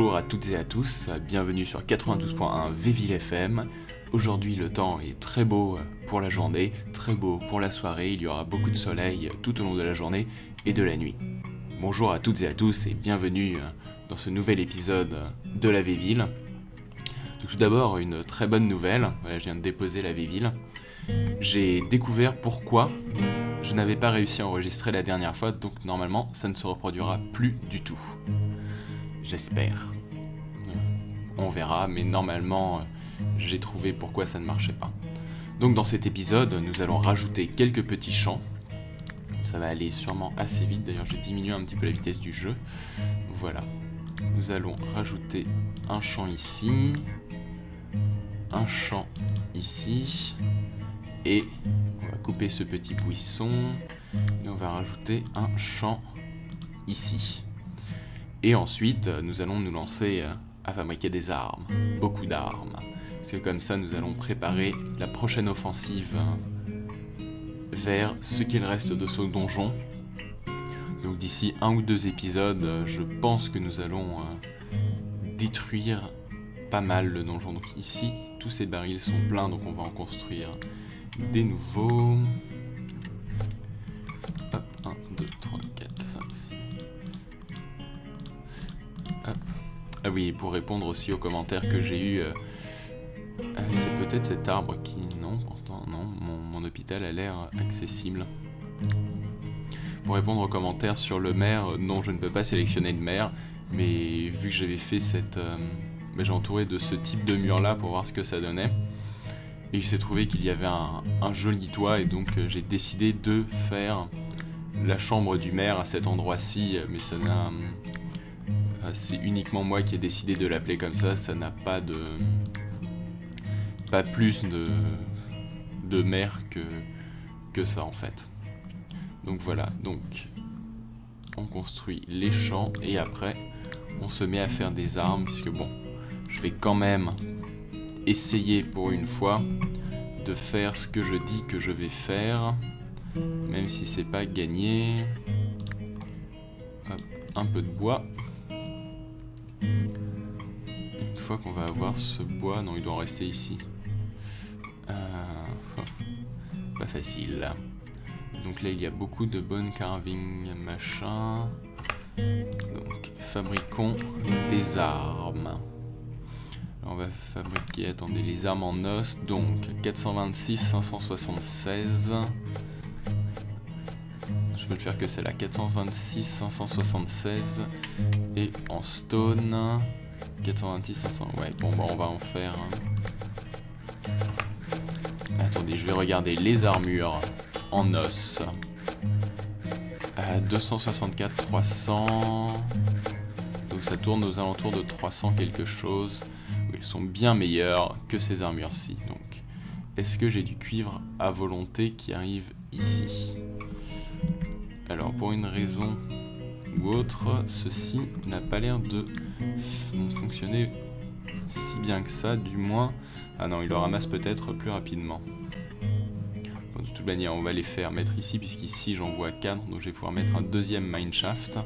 Bonjour à toutes et à tous, bienvenue sur 92.1 Véville FM. Aujourd'hui le temps est très beau pour la journée, très beau pour la soirée, il y aura beaucoup de soleil tout au long de la journée et de la nuit. Bonjour à toutes et à tous et bienvenue dans ce nouvel épisode de la Véville. Tout d'abord une très bonne nouvelle, voilà, je viens de déposer la Véville. J'ai découvert pourquoi je n'avais pas réussi à enregistrer la dernière fois, donc normalement ça ne se reproduira plus du tout. J'espère. On verra, mais normalement j'ai trouvé pourquoi ça ne marchait pas. Donc dans cet épisode, nous allons rajouter quelques petits champs. Ça va aller sûrement assez vite, d'ailleurs j'ai diminué un petit peu la vitesse du jeu. Voilà. Nous allons rajouter un champ ici, un champ ici, et on va couper ce petit buisson, et on va rajouter un champ ici. Et ensuite, nous allons nous lancer à fabriquer des armes, beaucoup d'armes. Parce que comme ça, nous allons préparer la prochaine offensive vers ce qu'il reste de ce donjon. Donc d'ici 1 ou 2 épisodes, je pense que nous allons détruire pas mal le donjon. Donc ici, tous ces barils sont pleins, donc on va en construire des nouveaux. Hop, 1, 2, 3, 4, 5, 6. Hop. Ah oui, pour répondre aussi aux commentaires que j'ai eu, c'est peut-être cet arbre qui... Non, pourtant non, mon hôpital a l'air accessible. Pour répondre aux commentaires sur le maire, non, je ne peux pas sélectionner de maire, mais vu que j'avais fait cette... j'ai entouré de ce type de mur là pour voir ce que ça donnait. Et il s'est trouvé qu'il y avait un joli toit, et donc j'ai décidé de faire la chambre du maire à cet endroit-ci, mais ça n'a... c'est uniquement moi qui ai décidé de l'appeler comme ça n'a pas de... pas plus de maire que ça en fait. Donc voilà, donc on construit les champs et après on se met à faire des armes, puisque bon, je vais quand même essayer pour une fois de faire ce que je dis que je vais faire, même si c'est pas gagné. Hop, un peu de bois. Une fois qu'on va avoir ce bois, non, il doit en rester ici. Pas facile. Donc là, il y a beaucoup de bonnes carving machin. Donc, fabriquons des armes. Alors, on va fabriquer, attendez, les armes en os. Donc, 426, 576. Je peux le faire que c'est la 426, 576. Et en stone, 426, 500. Ouais, bon, bah, on va en faire. Attendez, je vais regarder les armures en os. 264, 300. Donc ça tourne aux alentours de 300 quelque chose. Ils sont bien meilleurs que ces armures-ci. Donc, est-ce que j'ai du cuivre à volonté qui arrive ici? Alors, pour une raison ou autre, ceci n'a pas l'air de fonctionner si bien que ça, du moins. Ah non, il le ramasse peut-être plus rapidement. Bon, de toute manière, on va les faire mettre ici, puisqu'ici j'en vois 4, donc je vais pouvoir mettre un deuxième mineshaft.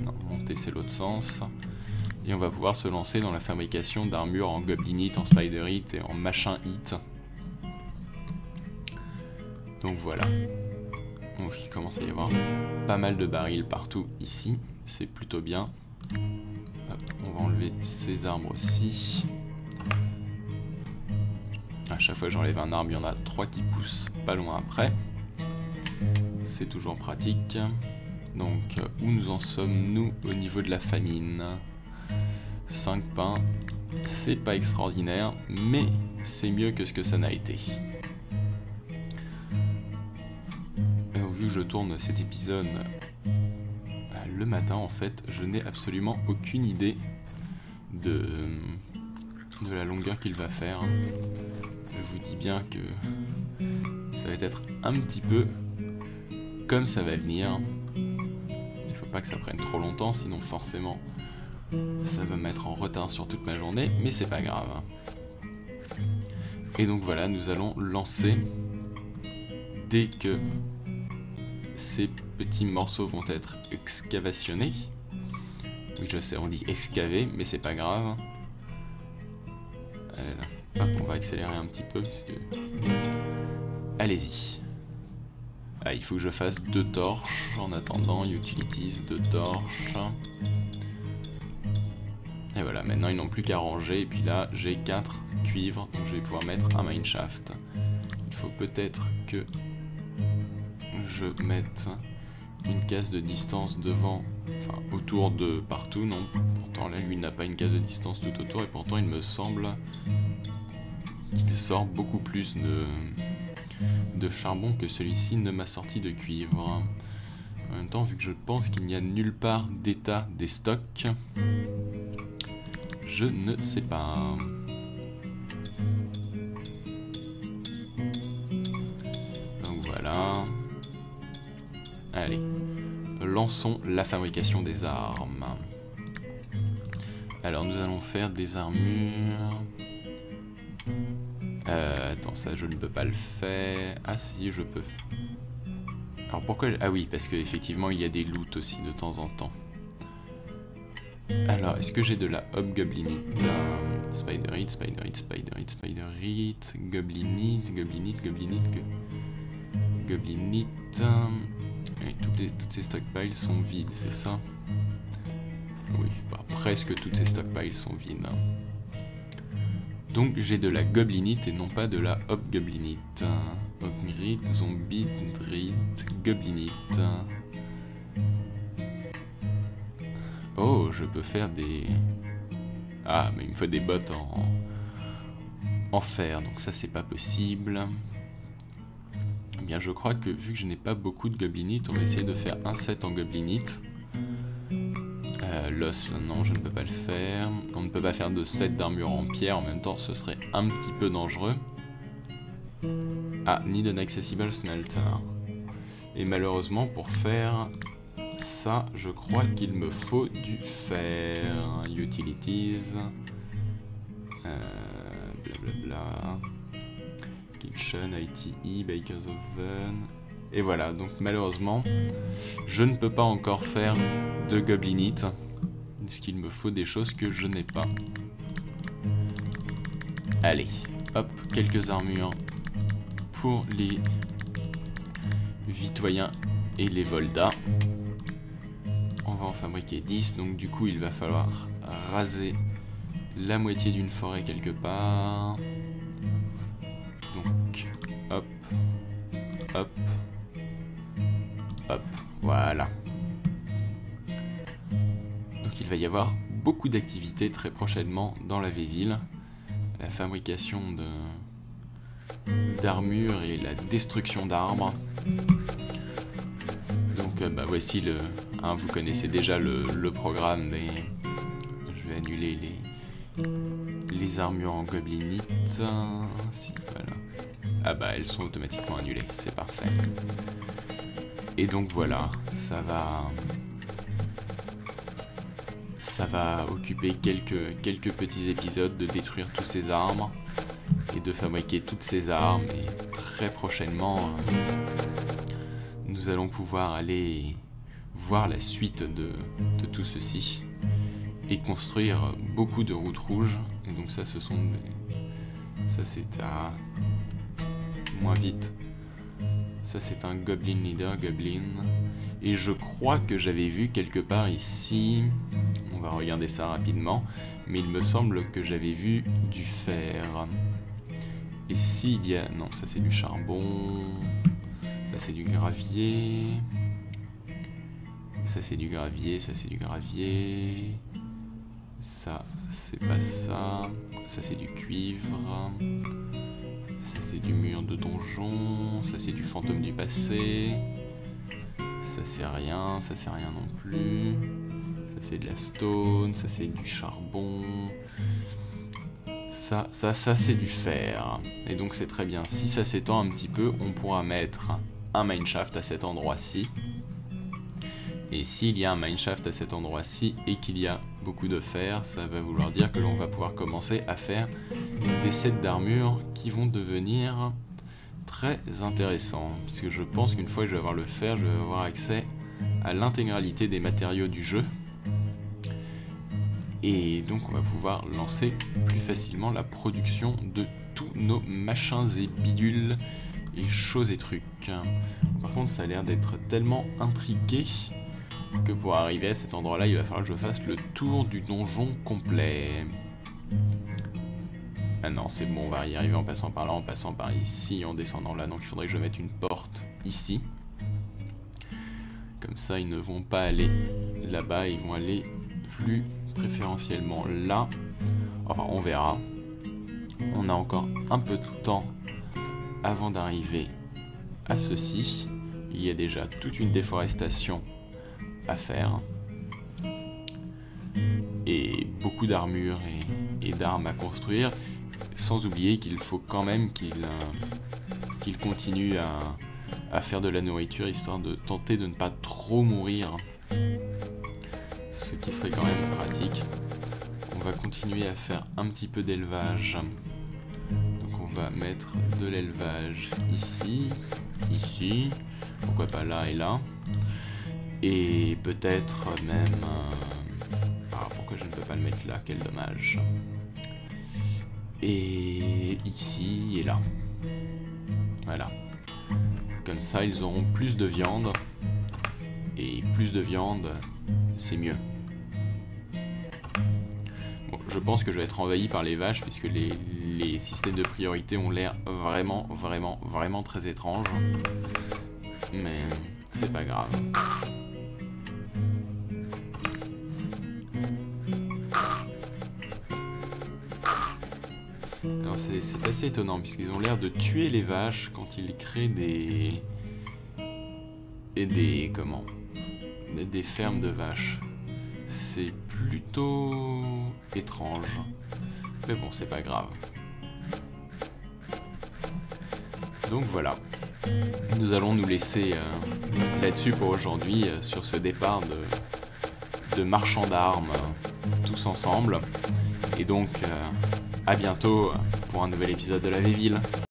Non, monter c'est l'autre sens. Et on va pouvoir se lancer dans la fabrication d'armures en goblinite, en spiderite et en machin hit. Donc voilà. Bon, il commence à y avoir pas mal de barils partout ici, c'est plutôt bien. Hop, on va enlever ces arbres-ci. À chaque fois que j'enlève un arbre, il y en a 3 qui poussent pas loin après. C'est toujours pratique. Donc, où nous en sommes-nous au niveau de la famine? 5 pains, c'est pas extraordinaire, mais c'est mieux que ce que ça n'a été. Vu que je tourne cet épisode le matin, en fait, je n'ai absolument aucune idée de la longueur qu'il va faire. Je vous dis bien que ça va être un petit peu comme ça va venir. Il faut pas que ça prenne trop longtemps, sinon forcément ça va me mettre en retard sur toute ma journée, mais c'est pas grave. Et donc voilà, nous allons lancer dès que ces petits morceaux vont être excavationnés. Oui, je sais, on dit excaver, mais c'est pas grave. Hop, on va accélérer un petit peu, puisque... Allez-y. Ah, il faut que je fasse 2 torches en attendant. Utilities, 2 torches. Et voilà, maintenant ils n'ont plus qu'à ranger. Et puis là, j'ai 4 cuivres, donc je vais pouvoir mettre un mineshaft. Il faut peut-être que je mette une case de distance devant, enfin autour de partout, non. Pourtant là, lui n'a pas une case de distance tout autour. Et pourtant, il me semble qu'il sort beaucoup plus de charbon que celui-ci ne m'a sorti de cuivre. En même temps, vu que je pense qu'il n'y a nulle part d'état des stocks, je ne sais pas. Donc voilà. Allez, lançons la fabrication des armes. Alors nous allons faire des armures. Attends, ça je ne peux pas le faire. Ah si, je peux. Alors pourquoi... Ah oui, parce qu'effectivement il y a des loots aussi de temps en temps. Alors, est-ce que j'ai de la hobgoblinite? Spiderite, spiderite, spiderite, spiderite, goblinite, goblinite, goblinite, goblinite. Et toutes ces stockpiles sont vides, c'est ça? Oui, bah, presque toutes ces stockpiles sont vides. Donc j'ai de la goblinite et non pas de la hobgoblinite. Hobgrit, zombie, drite, goblinite. Oh, je peux faire des... Ah, mais il me faut des bottes en fer, donc ça c'est pas possible. Eh bien, je crois que vu que je n'ai pas beaucoup de goblinite, on va essayer de faire un set en goblinite. L'os, non, je ne peux pas le faire. On ne peut pas faire de set d'armure en pierre, en même temps ce serait un petit peu dangereux. Ah, need an accessible smelter. Et malheureusement, pour faire ça, je crois qu'il me faut du fer. Utilities. Blablabla. Kitchen, ITE, Baker's Oven. Et voilà, donc malheureusement, je ne peux pas encore faire de goblinite. Parce qu'il me faut des choses que je n'ai pas. Allez, hop, quelques armures pour les Vitoyens et les Volda. On va en fabriquer 10, donc du coup il va falloir raser la moitié d'une forêt quelque part. Donc, hop, hop, hop, voilà. Donc il va y avoir beaucoup d'activités très prochainement dans la Véville. La fabrication d'armures et la destruction d'arbres. Donc bah, voici le... Hein, vous connaissez déjà le programme des... Je vais annuler les armures en goblinite. Si, voilà. Ah bah elles sont automatiquement annulées, c'est parfait. Et donc voilà, ça va occuper quelques petits épisodes de détruire tous ces arbres et de fabriquer toutes ces armes. Et très prochainement, nous allons pouvoir aller voir la suite de tout ceci et construire beaucoup de routes rouges. Et donc ça, ce sont des... Ça c'est à... Moins vite. Ça c'est un Goblin Leader, Goblin. Et je crois que j'avais vu quelque part ici... On va regarder ça rapidement. Mais il me semble que j'avais vu du fer. Et s'il y a... Non, ça c'est du charbon. Ça c'est du gravier. Ça c'est du gravier, ça c'est du gravier. Ça c'est pas ça. Ça c'est du cuivre. Ça c'est du mur de donjon. Ça c'est du fantôme du passé. Ça c'est rien non plus. Ça c'est de la stone. Ça c'est du charbon. Ça c'est du fer. Et donc c'est très bien. Si ça s'étend un petit peu, on pourra mettre un mineshaft à cet endroit-ci. Et s'il y a un mineshaft à cet endroit-ci et qu'il y a beaucoup de fer, ça va vouloir dire que l'on va pouvoir commencer à faire des sets d'armure qui vont devenir très intéressants. Parce que je pense qu'une fois que je vais avoir le fer, je vais avoir accès à l'intégralité des matériaux du jeu. Et donc on va pouvoir lancer plus facilement la production de tous nos machins et bidules et choses et trucs. Par contre ça a l'air d'être tellement intriqué que pour arriver à cet endroit là il va falloir que je fasse le tour du donjon complet. Ah non c'est bon, on va y arriver en passant par là, en passant par ici, en descendant là, donc il faudrait que je mette une porte ici. Comme ça ils ne vont pas aller là-bas, ils vont aller plus préférentiellement là. Enfin on verra. On a encore un peu de temps avant d'arriver à ceci. Il y a déjà toute une déforestation à faire. Et beaucoup d'armures et d'armes à construire. Sans oublier qu'il faut quand même qu'il continue à faire de la nourriture, histoire de tenter de ne pas trop mourir. Ce qui serait quand même pratique. On va continuer à faire un petit peu d'élevage. Donc on va mettre de l'élevage ici, ici, pourquoi pas là et là. Et peut-être même... Ah, pourquoi je ne peux pas le mettre là, quel dommage. Et ici et là. Voilà. Comme ça, ils auront plus de viande. Et plus de viande, c'est mieux. Bon, je pense que je vais être envahi par les vaches, puisque les systèmes de priorité ont l'air vraiment très étranges. Mais c'est pas grave. Alors c'est assez étonnant, puisqu'ils ont l'air de tuer les vaches quand ils créent des fermes de vaches. C'est plutôt étrange. Mais bon, c'est pas grave. Donc voilà. Nous allons nous laisser là-dessus pour aujourd'hui, sur ce départ de marchands d'armes, tous ensemble. Et donc, à bientôt pour un nouvel épisode de la Véville.